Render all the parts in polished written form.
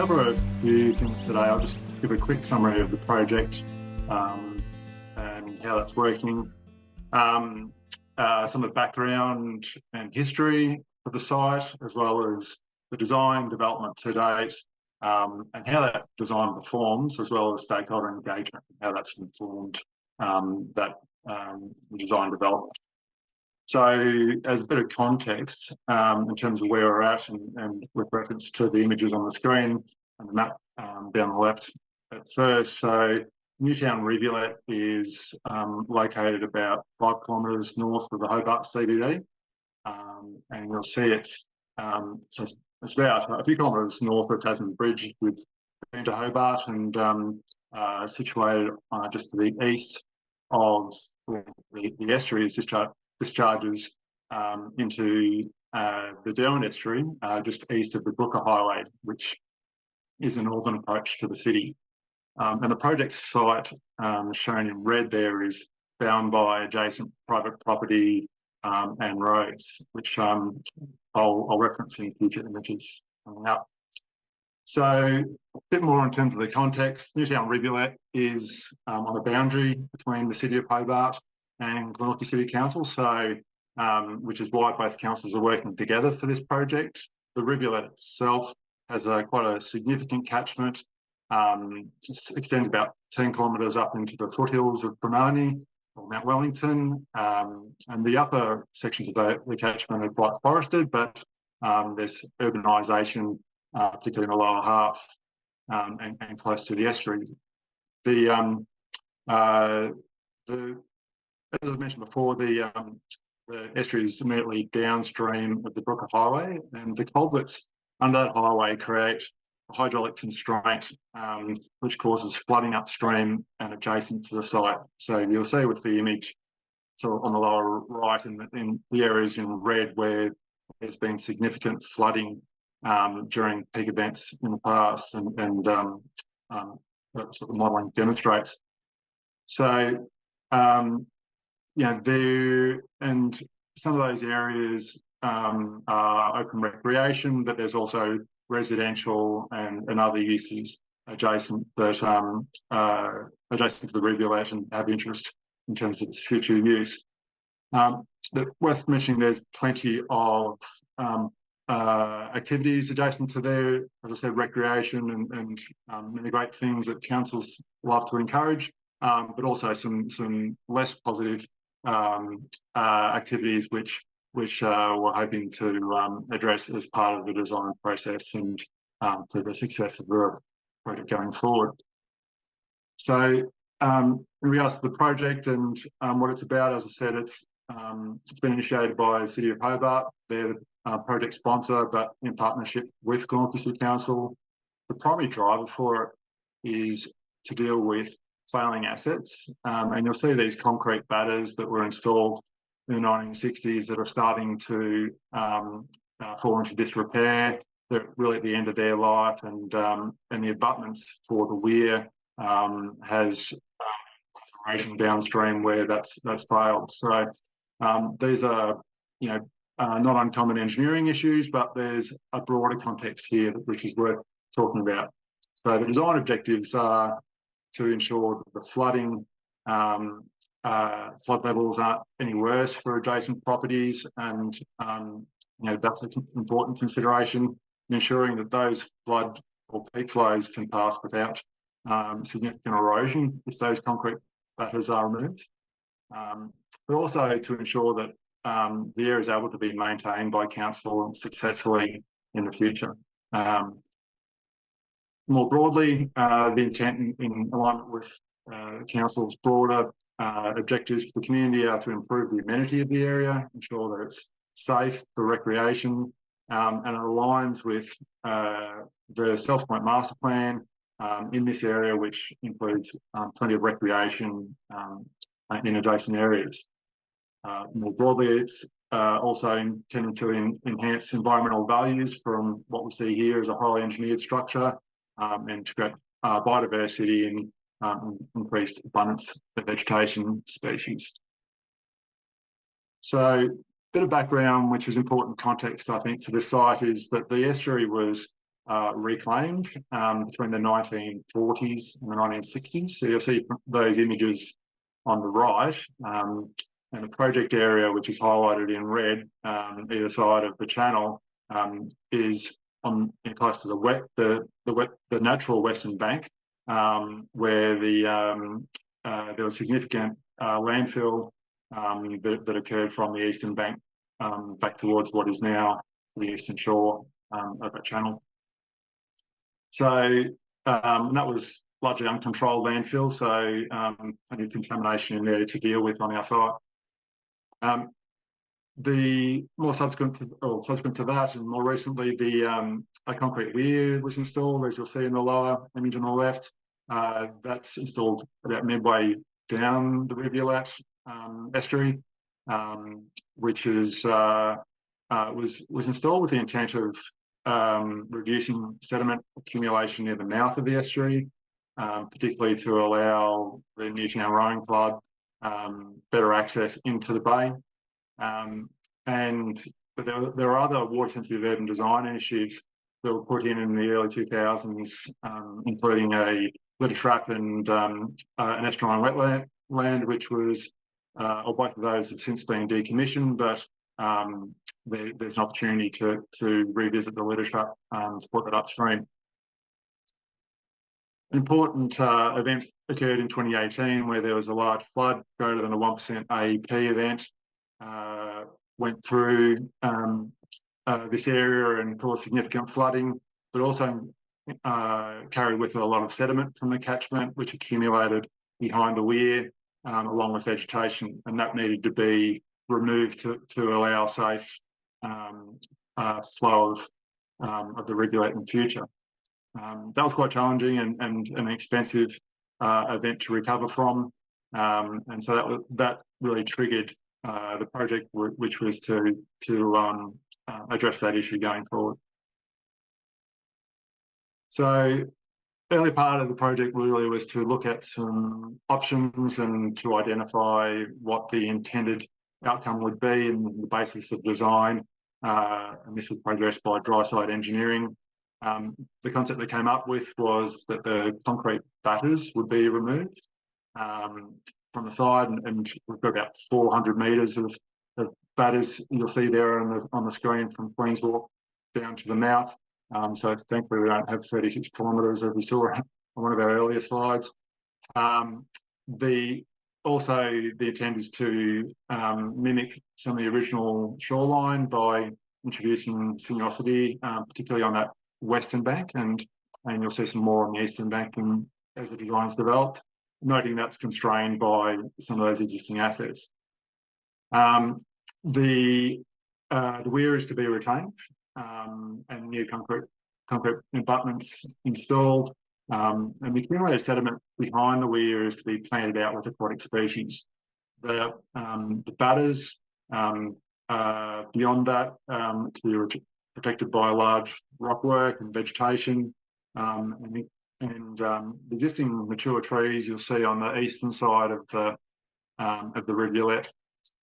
cover a few things today. I'll just give a quick summary of the project and how that's working. Some of the background and history of the site, as well as the design development to date, and how that design performs, as well as stakeholder engagement, and how that's informed that design development. So as a bit of context, in terms of where we're at and with reference to the images on the screen and the map down the left at first, so Town Rivulet is located about 5 kilometres north of the Hobart CBD, and you'll see it's about a few kilometres north of Tasman Bridge with into Hobart, and situated just to the east of the estuary discharges into the Derwent estuary, just east of the Brooker Highway, which is a northern approach to the city. And the project site shown in red there is bound by adjacent private property and roads, which I'll reference in future images coming up. So a bit more in terms of the context. Town Rivulet is on the boundary between the City of Hobart and Glenorchy City Council, so which is why both councils are working together for this project. The rivulet itself has quite a significant catchment. Extends about 10 kilometres up into the foothills of Glenorchy or Mount Wellington, and the upper sections of the catchment are quite forested, but there's urbanisation, particularly in the lower half and close to the estuary. As I mentioned before, the estuary is immediately downstream of the Brooker Highway, and the culverts under that highway create a hydraulic constraint, which causes flooding upstream and adjacent to the site. So you'll see with the image, so on the lower right, in the areas in red where there's been significant flooding during peak events in the past, and that's what the modelling demonstrates. So there, and some of those areas are open recreation, but there's also residential and other uses adjacent that adjacent to the rivulet and have interest in terms of its future use. But worth mentioning, there's plenty of activities adjacent to there, as I said, recreation and many great things that councils love to encourage, but also some less positive activities which we're hoping to address as part of the design process and for the success of the project going forward. So in regards to the project and what it's about, as I said, it's been initiated by the City of Hobart. They're the project sponsor, but in partnership with Glenorchy City Council. The primary driver for it is to deal with failing assets, and you'll see these concrete batters that were installed in the 1960s that are starting to fall into disrepair. They're really at the end of their life, and the abutments for the weir has erosion downstream where that's failed. So these are not uncommon engineering issues, but there's a broader context here which is worth talking about. So the design objectives are to ensure that the flooding flood levels aren't any worse for adjacent properties, and that's an important consideration, ensuring that those flood or peak flows can pass without significant erosion if those concrete batters are removed, but also to ensure that the area is able to be maintained by council successfully in the future. More broadly, the intent in alignment with council's broader objectives for the community are to improve the amenity of the area, ensure that it's safe for recreation, and it aligns with the South Point Master Plan in this area, which includes plenty of recreation in adjacent areas. More broadly, it's also intended to enhance environmental values from what we see here as a highly engineered structure, and to create biodiversity and increased abundance of vegetation species. So a bit of background, which is important context, I think, for this site, is that the estuary was reclaimed between the 1940s and the 1960s. So you'll see those images on the right, and the project area, which is highlighted in red, either side of the channel, is on close to the natural western bank, where there was significant landfill that occurred from the eastern bank back towards what is now the eastern shore of that channel. So that was largely uncontrolled landfill, so plenty of contamination in there to deal with on our site. The more subsequent to that, and more recently, a concrete weir was installed, as you'll see in the lower image on the left. That's installed about midway down the rivulet estuary, which was installed with the intent of reducing sediment accumulation near the mouth of the estuary, particularly to allow the Newtown rowing club better access into the bay. But there are other water-sensitive urban design initiatives that were put in the early 2000s, including a litter trap and an estuarine wetland, which was, or both of those have since been decommissioned, but there's an opportunity to revisit the litter trap to put that upstream. An important event occurred in 2018 where there was a large flood, greater than a 1% AEP event, went through this area and caused significant flooding, but also carried with it a lot of sediment from the catchment, which accumulated behind the weir, along with vegetation, and that needed to be removed to allow safe flow of the rivulet in the future. That was quite challenging and an expensive event to recover from, and so that really triggered the project, which was to address that issue going forward. So early part of the project really was to look at some options and to identify what the intended outcome would be and the basis of design, and this was progressed by dry site engineering. The concept they came up with was that the concrete batters would be removed from the side, and we've got about 400 metres of batters you'll see there on the screen from Queen's Walk down to the mouth. So thankfully we don't have 36 kilometres as we saw on one of our earlier slides. The intent is to mimic some of the original shoreline by introducing sinuosity, particularly on that western bank, and you'll see some more on the eastern bank as the design's developed, noting that's constrained by some of those existing assets. The weir is to be retained, and new concrete embankments installed, and the accumulated sediment behind the weir is to be planted out with aquatic species. The batters beyond that to be protected by large rockwork and vegetation, and the existing mature trees you'll see on the eastern side of the rivulet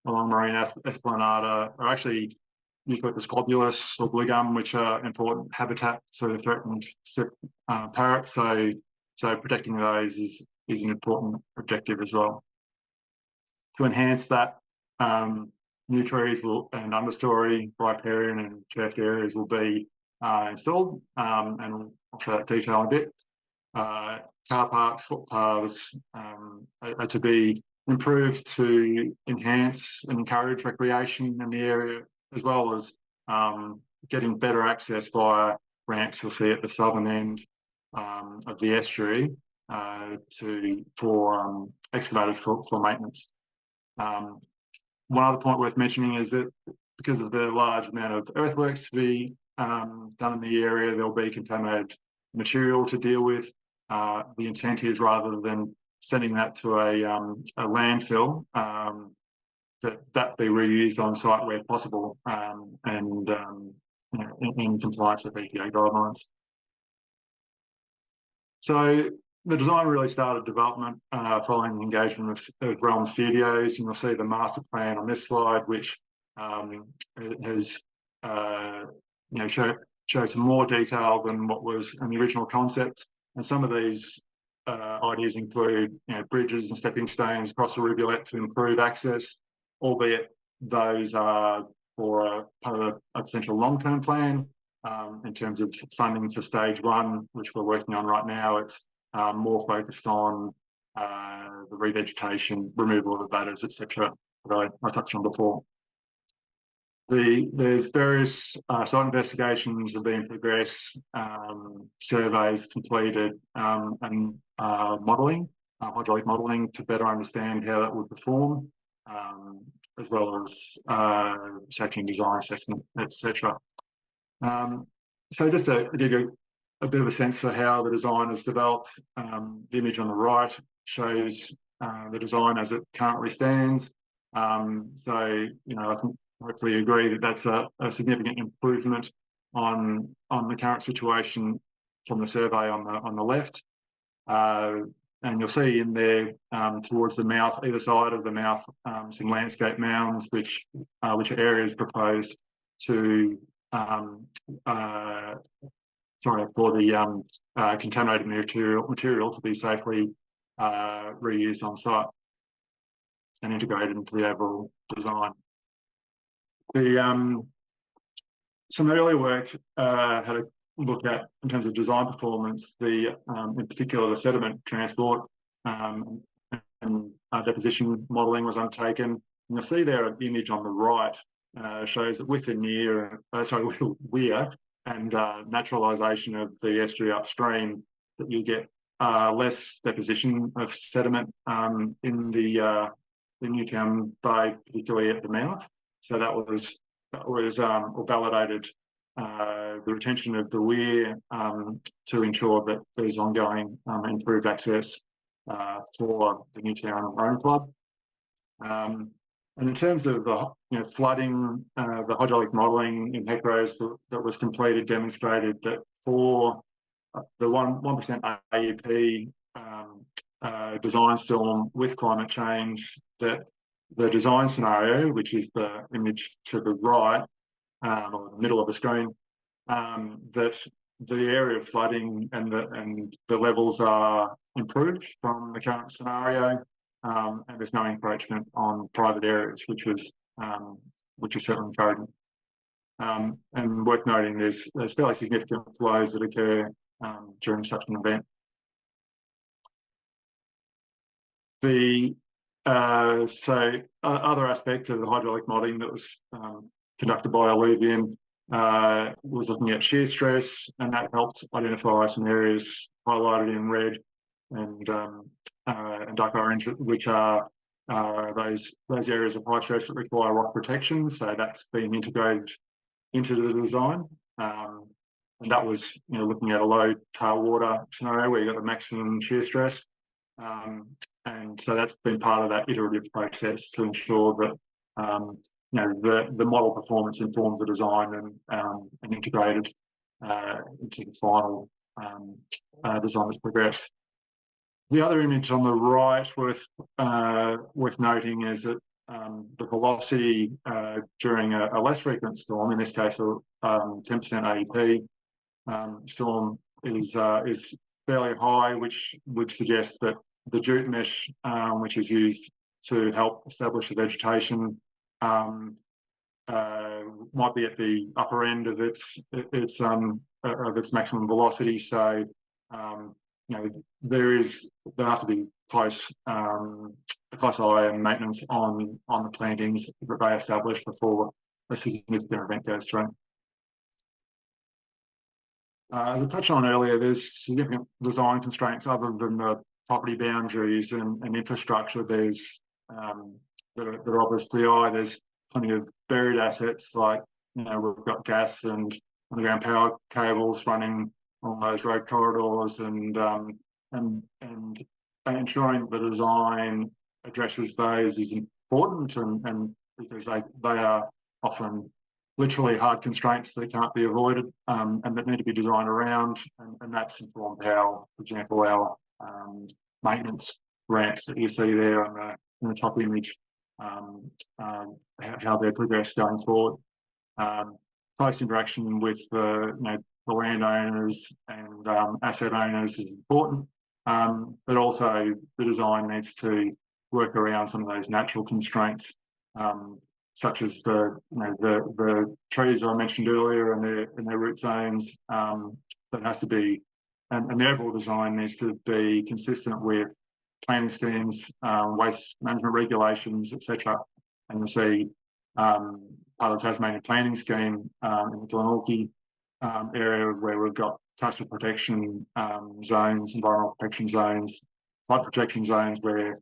along Marine Esplanade are actually Eucalyptus globulus or blue gum, which are important habitat for the threatened parrot. So protecting those is an important objective as well. To enhance that, new trees and understory, riparian and turfed areas will be installed, and I'll show that detail in a bit. Car parks, footpaths are to be improved to enhance and encourage recreation in the area, as well as getting better access via ramps you'll see at the southern end of the estuary for excavators for maintenance. One other point worth mentioning is that because of the large amount of earthworks to be done in the area, there'll be contaminated material to deal with. The intent is, rather than sending that to a landfill, that be reused on site where possible, and in compliance with EPA guidelines. So the design really started development following the engagement of Realm Studios, and you'll see the master plan on this slide, which has shows some more detail than what was in the original concept. And some of these ideas include, bridges and stepping stones across the rivulet to improve access, albeit those are for part of a potential long-term plan. In terms of funding for stage one, which we're working on right now, it's more focused on the revegetation, removal of the batters, etc., that I touched on before. There's various site investigations have been progressed, surveys completed, and modelling, hydraulic modelling to better understand how that would perform, as well as safety and design assessment, etc. So just to give you a bit of a sense for how the design is developed, the image on the right shows the design as it currently stands. So, I think hopefully you agree that that's a significant improvement on the current situation from the survey on the left. And you'll see in there towards the mouth, either side of the mouth, some landscape mounds, which are areas proposed to for the contaminated material to be safely reused on site and integrated into the overall design. Some earlier work had a look at, in terms of design performance, in particular the sediment transport and deposition modelling was undertaken. And you'll see there an image on the right shows that with the weir and naturalisation of the estuary upstream, that you get less deposition of sediment in the Newtown Bay, particularly at the mouth. So that was validated the retention of the weir to ensure that there's ongoing improved access for the Newtown Rowing Club. And in terms of the flooding, the hydraulic modelling in hectares that was completed demonstrated that for the 1% AEP design storm with climate change, that the design scenario, which is the image to the right, or the middle of the screen, that the area of flooding and the levels are improved from the current scenario, and there's no encroachment on private areas, which is certainly encouraging. And worth noting, there's fairly significant flows that occur during such an event. Other aspect of the hydraulic modelling that was conducted by Vivian was looking at shear stress, and that helped identify some areas highlighted in red and dark orange, which are those areas of high stress that require rock protection. So that's been integrated into the design, and that was looking at a low tailwater scenario where you got the maximum shear stress. And so that's been part of that iterative process to ensure that the model performance informs the design and integrated into the final design that's progressed. The other image on the right worth noting is that the velocity during a less frequent storm, in this case a 10% AEP storm, is fairly high, which would suggest that the jute mesh, which is used to help establish the vegetation, might be at the upper end of its maximum velocity. So there has to be close eye and maintenance on the plantings that they establish before a significant event goes through. As I touched on earlier, there's significant design constraints other than the property boundaries and infrastructure. There's that are obvious to the eye. There's plenty of buried assets, like we've got gas and underground power cables running on those road corridors, and ensuring the design addresses those is important, and because they are often literally hard constraints that can't be avoided, and that need to be designed around, and that's informed how, for example, our maintenance ramps that you see there on the top image, how they're progressed going forward. close interaction with the landowners and asset owners is important, but also the design needs to work around some of those natural constraints, such as the trees I mentioned earlier and their root zones. That has to be, and the overall design needs to be consistent with planning schemes, waste management regulations, etc. And you'll see part of the Tasmania planning scheme in the Glenorchy area where we've got coastal protection zones, environmental protection zones, flood protection zones where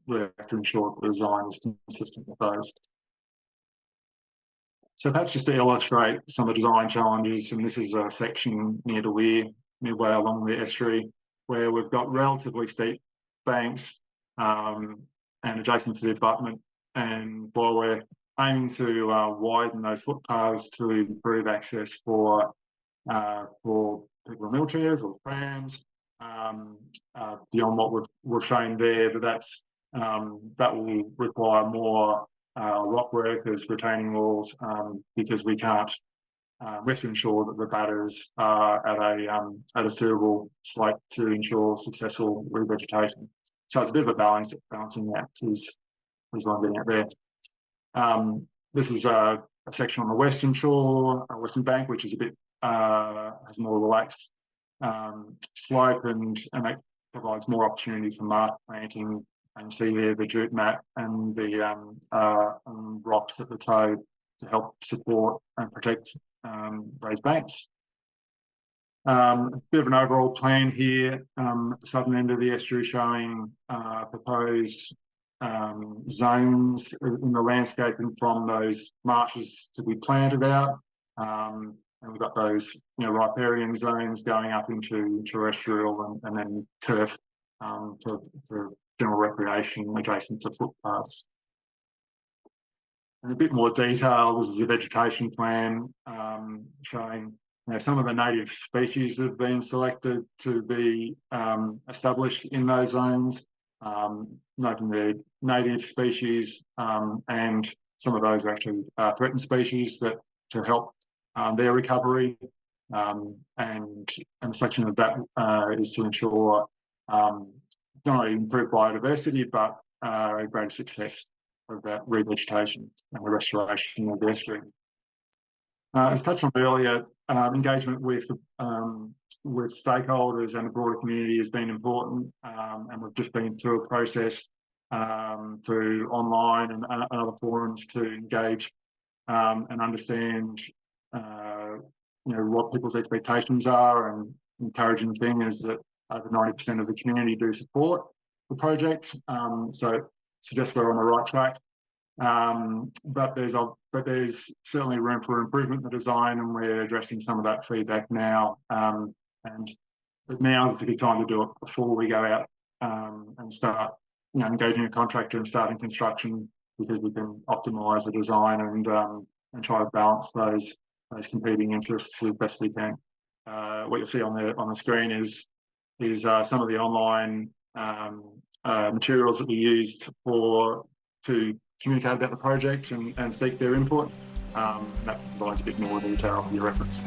we have to ensure that the design is consistent with those. So perhaps just to illustrate some of the design challenges, and this is a section near the weir, midway along the estuary, where we've got relatively steep banks and adjacent to the abutment. And while we're aiming to widen those footpaths to improve access for people in wheelchairs or trams, beyond what we've shown there, that will require more rock work as retaining walls, because we have to ensure that the batters are at a suitable slope to ensure successful revegetation. So it's a bit of a balancing act is what I'm getting at there. This is a section on the western shore, western bank, which is a bit has more relaxed slope, and that provides more opportunity for marsh planting. And see there the jute mat and the rocks at the toe to help support and protect those banks. A bit of an overall plan here, the southern end of the estuary showing proposed zones in the landscaping from those marshes to be planted out. And we've got those riparian zones going up into terrestrial and then turf for general recreation adjacent to footpaths. In a bit more detail, this is a vegetation plan showing some of the native species that have been selected to be established in those zones, noting the native species, and some of those are actually threatened species that to help their recovery, and a section of that is to ensure not only improved biodiversity, but greater success of that revegetation and the restoration of the estuary. As touched on earlier, engagement with stakeholders and the broader community has been important, and we've just been through a process through online and other forums to engage and understand what people's expectations are. And encouraging thing is that over 90% of the community do support the project, so it suggests we're on the right track. But there's certainly room for improvement in the design, and we're addressing some of that feedback now. But now is a good time to do it before we go out and start, engaging a contractor and starting construction, because we can optimise the design and try to balance those competing interests as best we can. What you'll see on the screen is some of the online materials that we used to communicate about the project and seek their input. That provides a bit more detail for your reference.